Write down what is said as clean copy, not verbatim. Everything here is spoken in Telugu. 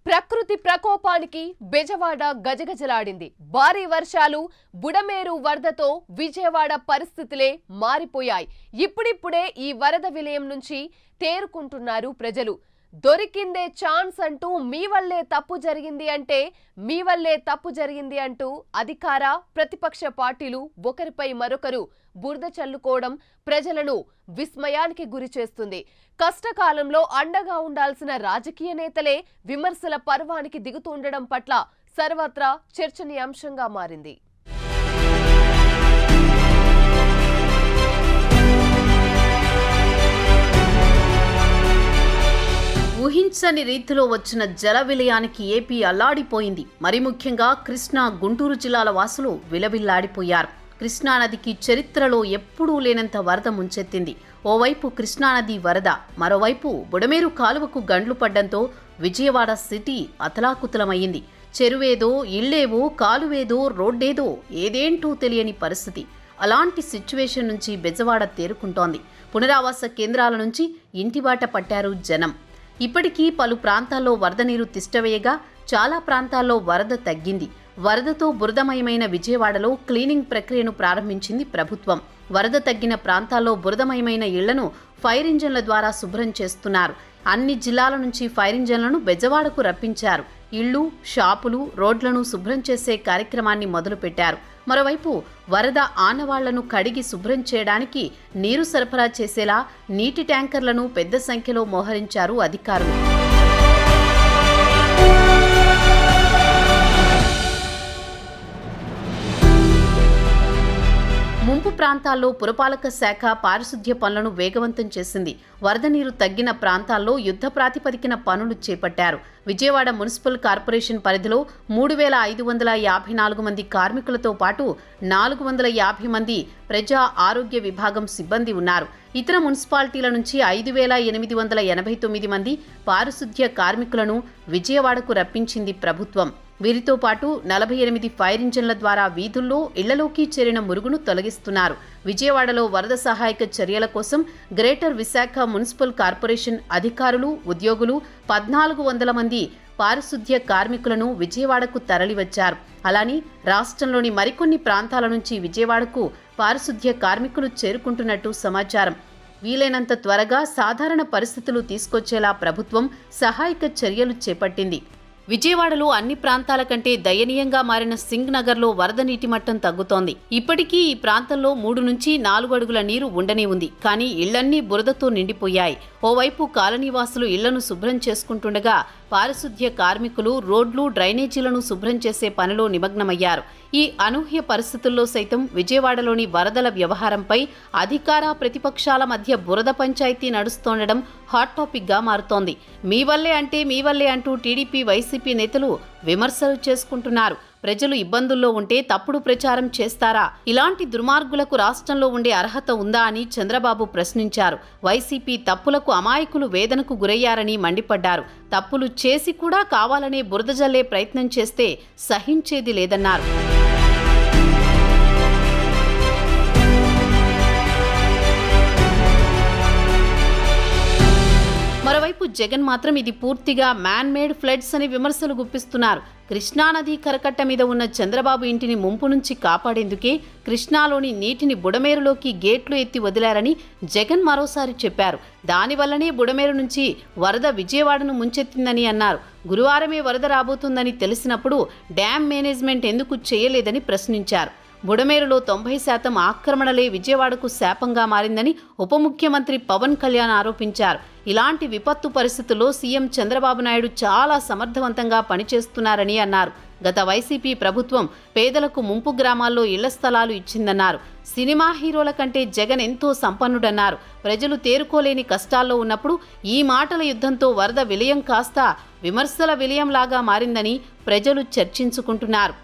ప్రకృతి ప్రకోపానికి బెజవాడ గజగజలాడింది. భారీ వర్షాలు, బుడమేరు వరదతో విజయవాడ పరిస్థితులే మారిపోయాయి. ఇప్పుడిప్పుడే ఈ వరద విలయం నుంచి తేరుకుంటున్నారు ప్రజలు. దొరికిందే ఛాన్స్ అంటూ మీ వల్లే తప్పు జరిగింది అంటూ అధికార ప్రతిపక్ష పార్టీలు ఒకరిపై మరొకరు బురద చల్లుకోవడం ప్రజలను విస్మయానికి గురి చేస్తుంది. కష్టకాలంలో అండగా ఉండాల్సిన రాజకీయ నేతలే విమర్శల పర్వానికి దిగుతుండడం పట్ల సర్వత్రా చర్చనీయాంశంగా మారింది. ఊహించని రీతిలో వచ్చిన జల విలయానికి ఏపీ అల్లాడిపోయింది. మరి ముఖ్యంగా కృష్ణా, గుంటూరు జిల్లాల వాసులు విలవిల్లాడిపోయారు. కృష్ణానదికి చరిత్రలో ఎప్పుడూ లేనంత వరద ముంచెత్తింది. ఓవైపు కృష్ణానది వరద, మరోవైపు బుడమేరు కాలువకు గండ్లు పడ్డంతో విజయవాడ సిటీ అతలాకుతలమయ్యింది. చెరువేదో, ఇళ్లేవో, కాలువేదో, రోడ్డేదో ఏదేంటో తెలియని పరిస్థితి. అలాంటి సిచ్యువేషన్ నుంచి బెజవాడ తేరుకుంటోంది. పునరావాస కేంద్రాల నుంచి ఇంటిబాట పట్టారు జనం. ఇప్పటికీ పలు ప్రాంతాల్లో వరద నీరు తిష్టవేయగా చాలా ప్రాంతాల్లో వరద తగ్గింది. వరదతో బురదమయమైన విజయవాడలో క్లీనింగ్ ప్రక్రియను ప్రారంభించింది ప్రభుత్వం. వరద తగ్గిన ప్రాంతాల్లో బురదమయమైన ఇళ్లను ఫైర్ ఇంజన్ల ద్వారా శుభ్రం చేస్తున్నారు. అన్ని జిల్లాల నుంచి ఫైర్ ఇంజన్లను బెజవాడకు రప్పించారు. ఇళ్లు, షాపులు, రోడ్లను శుభ్రం చేసే కార్యక్రమాన్ని మొదలుపెట్టారు. మరోవైపు వరద ఆనవాళ్లను కడిగి శుభ్రం చేయడానికి నీరు సరఫరా చేసేలా నీటి ట్యాంకర్లను పెద్ద సంఖ్యలో మోహరించారు అధికారులు. ముంపు ప్రాంతాల్లో పురపాలక శాఖ పారిశుద్ధ్య పనులను వేగవంతం చేసింది. వరద నీరు తగ్గిన ప్రాంతాల్లో యుద్ధ ప్రాతిపదికన పనులు చేపట్టారు. విజయవాడ మున్సిపల్ కార్పొరేషన్ పరిధిలో 3,554 మంది కార్మికులతో పాటు 450 మంది ప్రజా ఆరోగ్య విభాగం సిబ్బంది ఉన్నారు. ఇతర మున్సిపాలిటీల నుంచి 5,889 మంది పారిశుద్ధ్య కార్మికులను విజయవాడకు రప్పించింది ప్రభుత్వం. వీరితో పాటు 48 ఫైర్ ఇంజన్ల ద్వారా వీధుల్లో, ఇళ్లలోకి చేరిన మురుగును తొలగిస్తున్నారు. విజయవాడలో వరద సహాయక చర్యల కోసం గ్రేటర్ విశాఖ మున్సిపల్ కార్పొరేషన్ అధికారులు, ఉద్యోగులు 1,400 మంది పారిశుద్ధ్య కార్మికులను విజయవాడకు తరలివచ్చారు. అలానే రాష్ట్రంలోని మరికొన్ని ప్రాంతాల నుంచి విజయవాడకు పారిశుద్ధ్య కార్మికులు చేరుకుంటున్నట్టు సమాచారం. వీలైనంత త్వరగా సాధారణ పరిస్థితులు తీసుకొచ్చేలా ప్రభుత్వం సహాయక చర్యలు చేపట్టింది. విజయవాడలో అన్ని ప్రాంతాల కంటే దయనీయంగా మారిన సింగ్ నగర్లో వరద నీటి మట్టం తగ్గుతోంది. ఇప్పటికీ ఈ ప్రాంతంలో 3 నుంచి 4 అడుగుల నీరు ఉండనే ఉంది. కానీ ఇళ్లన్నీ బురదతో నిండిపోయాయి. ఓవైపు కాలనీవాసులు ఇళ్లను శుభ్రం చేసుకుంటుండగా పారిశుద్ధ్య కార్మికులు రోడ్లు, డ్రైనేజీలను శుభ్రం చేసే పనిలో నిమగ్నమయ్యారు. ఈ అనూహ్య పరిస్థితుల్లో సైతం విజయవాడలోని వరదల వ్యవహారంపై అధికార ప్రతిపక్షాల మధ్య బురద పంచాయతీ నడుస్తుండడం హాట్ టాపిక్గా మారుతోంది. మీ వల్లే అంటూ టీడీపీ, వైసీపీ నేతలు విమర్శలు చేసుకుంటున్నారు. ప్రజలు ఇబ్బందుల్లో ఉంటే తప్పుడు ప్రచారం చేస్తారా? ఇలాంటి దుర్మార్గులకు రాష్ట్రంలో ఉండే అర్హత ఉందా అని చంద్రబాబు ప్రశ్నించారు. వైసీపీ తప్పులకు అమాయకులు వేదనకు గురయ్యారని మండిపడ్డారు. తప్పులు చేసి కూడా కావాలనే బురద జల్లే ప్రయత్నం చేస్తే సహించేది లేదన్నారు. మరోవైపు జగన్ మాత్రం ఇది పూర్తిగా మ్యాన్ మేడ్ ఫ్లడ్స్ అని విమర్శలు గుప్పిస్తున్నారు. కృష్ణానది కరకట్ట మీద ఉన్న చంద్రబాబు ఇంటిని ముంపు నుంచి కాపాడేందుకే కృష్ణాలోని నీటిని బుడమేరులోకి గేట్లు ఎత్తి వదిలారని జగన్ మరోసారి చెప్పారు. దానివల్లనే బుడమేరు నుంచి వరద విజయవాడను ముంచెత్తిందని అన్నారు. గురువారమే వరద రాబోతుందని తెలిసినప్పుడు డ్యామ్ మేనేజ్మెంట్ ఎందుకు చేయలేదని ప్రశ్నించారు. బుడమేరులో 90% ఆక్రమణలే విజయవాడకు శాపంగా మారిందని ఉప ముఖ్యమంత్రి పవన్ కళ్యాణ్ ఆరోపించారు. ఇలాంటి విపత్తు పరిస్థితుల్లో సీఎం చంద్రబాబు నాయుడు చాలా సమర్థవంతంగా పనిచేస్తున్నారని అన్నారు. గత వైసీపీ ప్రభుత్వం పేదలకు ముంపు గ్రామాల్లో ఇళ్ల స్థలాలు ఇచ్చిందన్నారు. సినిమా హీరోల కంటే జగన్ ఎంతో సంపన్నుడన్నారు. ప్రజలు తేరుకోలేని కష్టాల్లో ఉన్నప్పుడు ఈ మాటల యుద్ధంతో వరద విలయం కాస్త విమర్శల విలయంలాగా మారిందని ప్రజలు చర్చించుకుంటున్నారు.